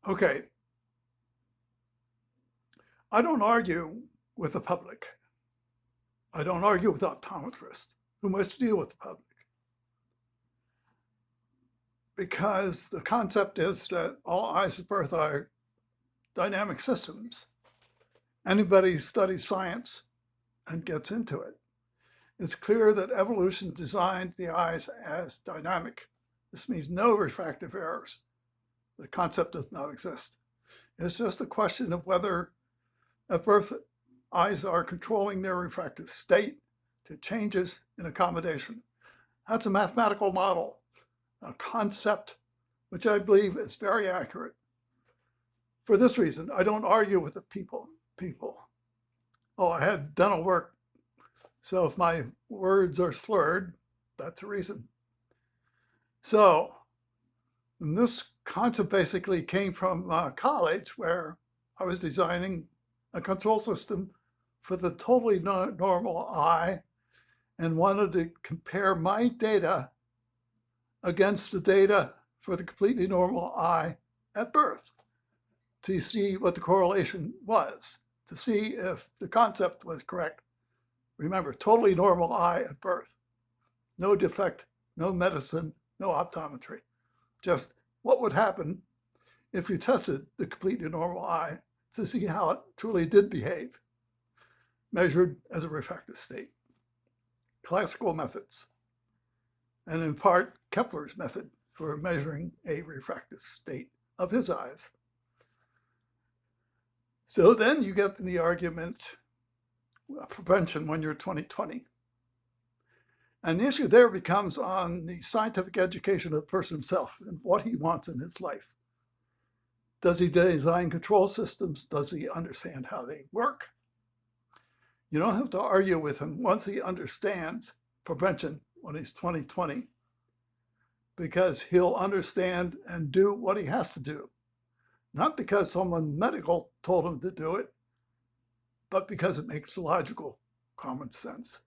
Okay, I don't argue with the public. I don't argue with optometrists who must deal with the public. Because the concept is that all eyes at birth are dynamic systems. Anybody who studies science and gets into it, it's clear that evolution designed the eyes as dynamic. This means no refractive errors. The concept does not exist. It's just a question of whether at birth eyes are controlling their refractive state to changes in accommodation. That's a mathematical model, a concept which I believe is very accurate. For this reason, I don't argue with the people. Oh, I had dental work, so if my words are slurred, that's a reason. So this concept basically came from college, where I was designing a control system for the totally normal eye and wanted to compare my data against the data for the completely normal eye at birth to see what the correlation was, to see if the concept was correct. Remember, totally normal eye at birth. No defect, no medicine, no optometry. Just what would happen if you tested the completely normal eye to see how it truly did behave, measured as a refractive state. Classical methods, and in part Kepler's method for measuring a refractive state of his eyes. So then you get the argument of prevention when you're 20/20. And the issue there becomes on the scientific education of the person himself and what he wants in his life. Does he design control systems? Does he understand how they work? You don't have to argue with him once he understands prevention when he's 20/20, because he'll understand and do what he has to do. Not because someone medical told him to do it, but because it makes logical common sense.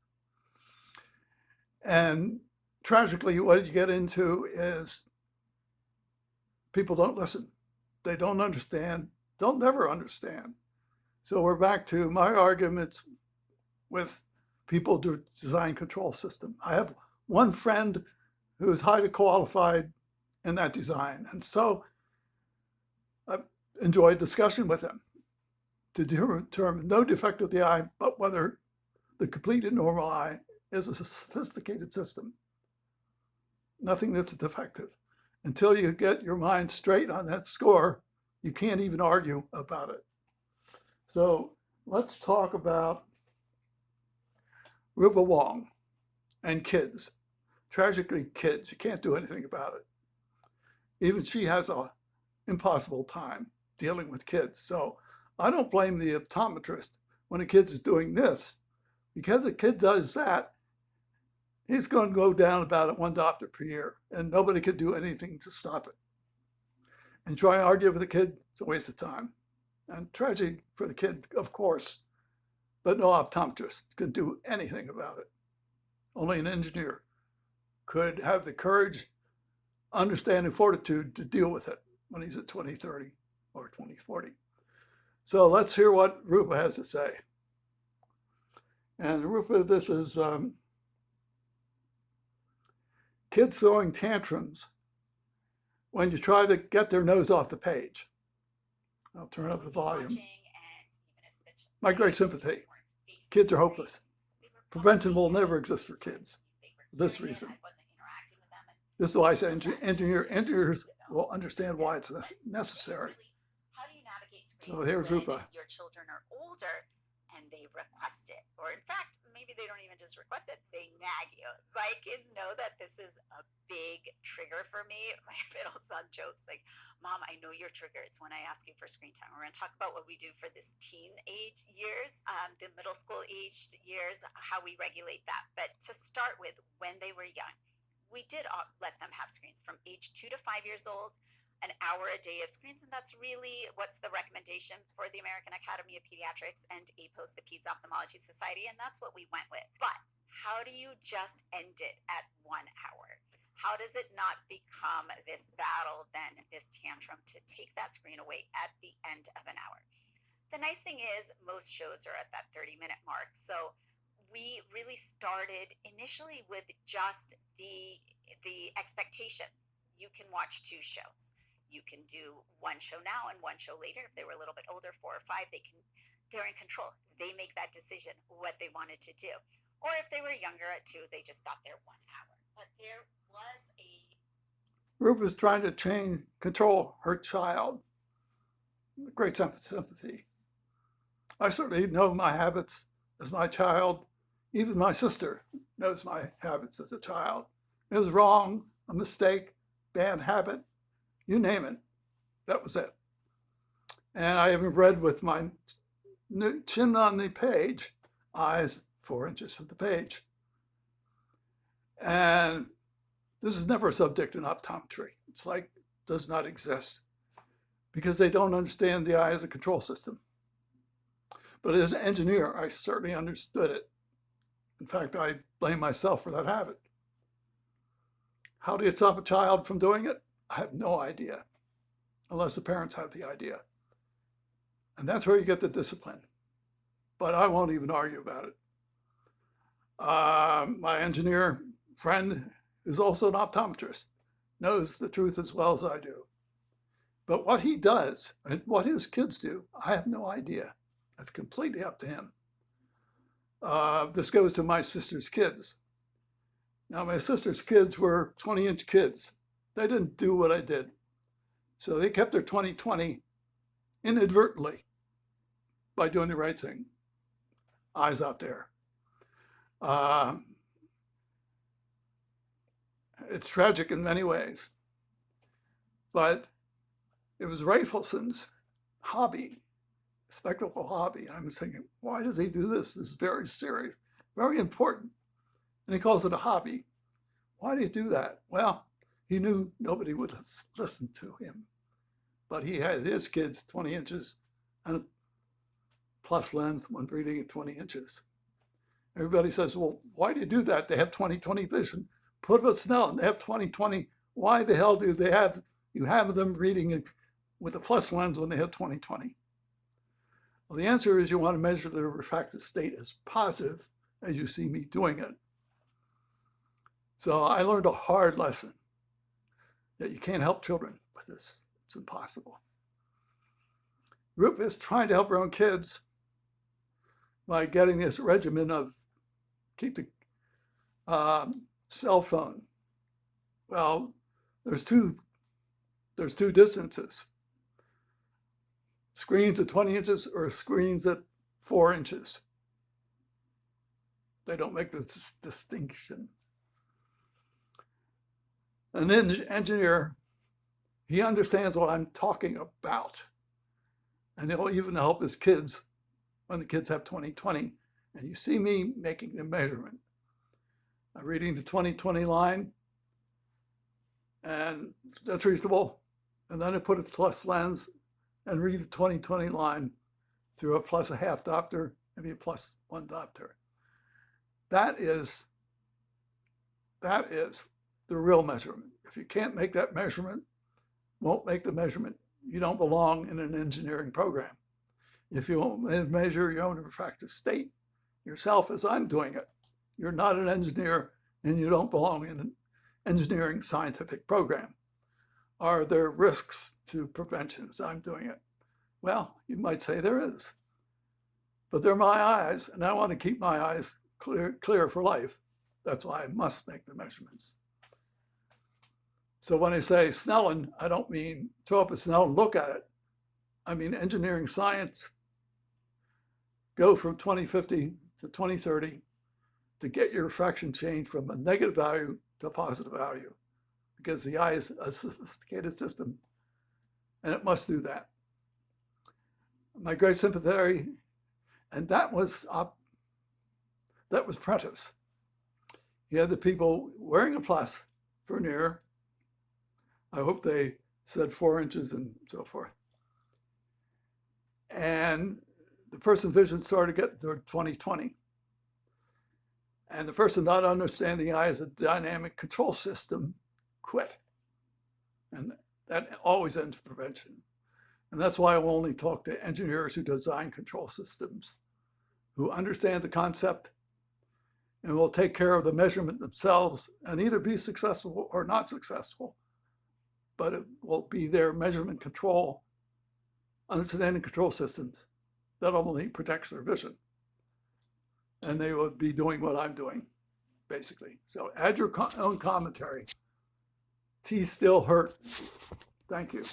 And tragically, what you get into is people don't listen. They don't understand, don't never understand. So we're back to my arguments with people to design control system. I have one friend who is highly qualified in that design. And so I've enjoyed discussion with him to determine no defect of the eye, but whether the completely normal eye is a sophisticated system. Nothing that's defective. Until you get your mind straight on that score, you can't even argue about it. So let's talk about Rupa Wong and kids. Tragically, kids, you can't do anything about it. Even she has an impossible time dealing with kids. So I don't blame the optometrist when a kid is doing this, because a kid does that, he's going to go down about one doctor per year, and nobody could do anything to stop it. And try and argue with a kid, it's a waste of time. And tragic for the kid, of course, but no optometrist can do anything about it. Only an engineer could have the courage, understanding, fortitude to deal with it when he's at 2030 or 2040. So let's hear what Rupa has to say. And Rupa, this is kids throwing tantrums when you try to get their nose off the page. I'll turn up the volume. My great sympathy. Kids are hopeless. Prevention will never exist for kids for this reason. This is why I say engineers will understand why it's necessary. So here's Rupa. Your children are older and they request it, or in fact, maybe they don't even just request it, they nag you. My kids know that this is a big trigger for me. My middle son jokes like, Mom, I know your trigger. It's when I ask you for screen time. We're going to talk about what we do for this teenage years, the middle school aged years, how we regulate that. But to start with, when they were young, we did let them have screens from age 2 to 5 years old, an hour a day of screens. And that's really what's the recommendation for the American Academy of Pediatrics and APOS, the Peds Ophthalmology Society. And that's what we went with. But how do you just end it at 1 hour? how does it not become this battle, then this tantrum to take that screen away at the end of an hour? The nice thing is most shows are at that 30-minute mark. So we really started initially with just the expectation. You can watch 2 shows. You can do 1 show now and 1 show later. If they were a little bit older, 4 or 5, they're in control. They make that decision what they wanted to do. Or if they were younger at 2, they just got their 1 hour. But there was a Ruth was trying to control her child. Great sympathy. I certainly know my habits as my child. Even my sister knows my habits as a child. It was wrong, a mistake, bad habit, you name it. That was it. And I even read with my chin on the page, eyes 4 inches from the page. And this is never a subject in optometry. It's like does not exist because they don't understand the eye as a control system. But as an engineer, I certainly understood it. In fact, I blame myself for that habit. How do you stop a child from doing it? I have no idea, unless the parents have the idea. And that's where you get the discipline. But I won't even argue about it. My engineer friend is also an optometrist, knows the truth as well as I do. But what he does and what his kids do, I have no idea. That's completely up to him. This goes to my sister's kids. Now, my sister's kids were 20-inch kids. They didn't do what I did. So they kept their 20/20 inadvertently by doing the right thing. Eyes out there. It's tragic in many ways. But it was Rafelson's hobby, spectacle hobby. And I was thinking, why does he do this? This is very serious, very important. And he calls it a hobby. Why do you do that? Well, he knew nobody would listen to him. But he had his kids 20 inches and a plus lens when reading at 20 inches. Everybody says, well, why do you do that? They have 20/20 vision. Put a Snellen, they have 20/20. Why the hell do you have them reading with a plus lens when they have 20/20? Well, the answer is you want to measure the refractive state as positive as you see me doing it. So I learned a hard lesson that you can't help children with this. It's impossible. Ruth is trying to help her own kids by getting this regimen of keep the cell phone. Well, there's two distances. Screens at 20 inches or screens at 4 inches. They don't make this distinction. An engineer, he understands what I'm talking about. And he'll even help his kids when the kids have 20/20. And you see me making the measurement. I'm reading the 20/20 line, and that's reasonable. And then I put a plus lens and read the 20/20 line through a plus a half diopter, maybe a plus 1 diopter. That is the real measurement. If you can't make that measurement, won't make the measurement, you don't belong in an engineering program. If you won't measure your own refractive state yourself as I'm doing it, you're not an engineer and you don't belong in an engineering scientific program. Are there risks to prevention as I'm doing it? Well, you might say there is. But they're my eyes, and I want to keep my eyes clear for life. That's why I must make the measurements. So when I say Snellen, I don't mean throw up a Snellen, look at it. I mean engineering science. Go from 20/50 to 20/30 to get your refraction change from a negative value to a positive value, because the eye is a sophisticated system, and it must do that. My great sympathetic, and that was Prentice. He had the people wearing a plus for near. I hope they said 4 inches and so forth. And the person's vision started to get to 20/20. And the person not understanding the eye as a dynamic control system quit. And that always ends prevention. And that's why I will only talk to engineers who design control systems, who understand the concept and will take care of the measurement themselves and either be successful or not successful. But it will be their measurement control, understanding control systems that only protects their vision. And they would be doing what I'm doing, basically. So add your own commentary. Teeth still hurt. Thank you.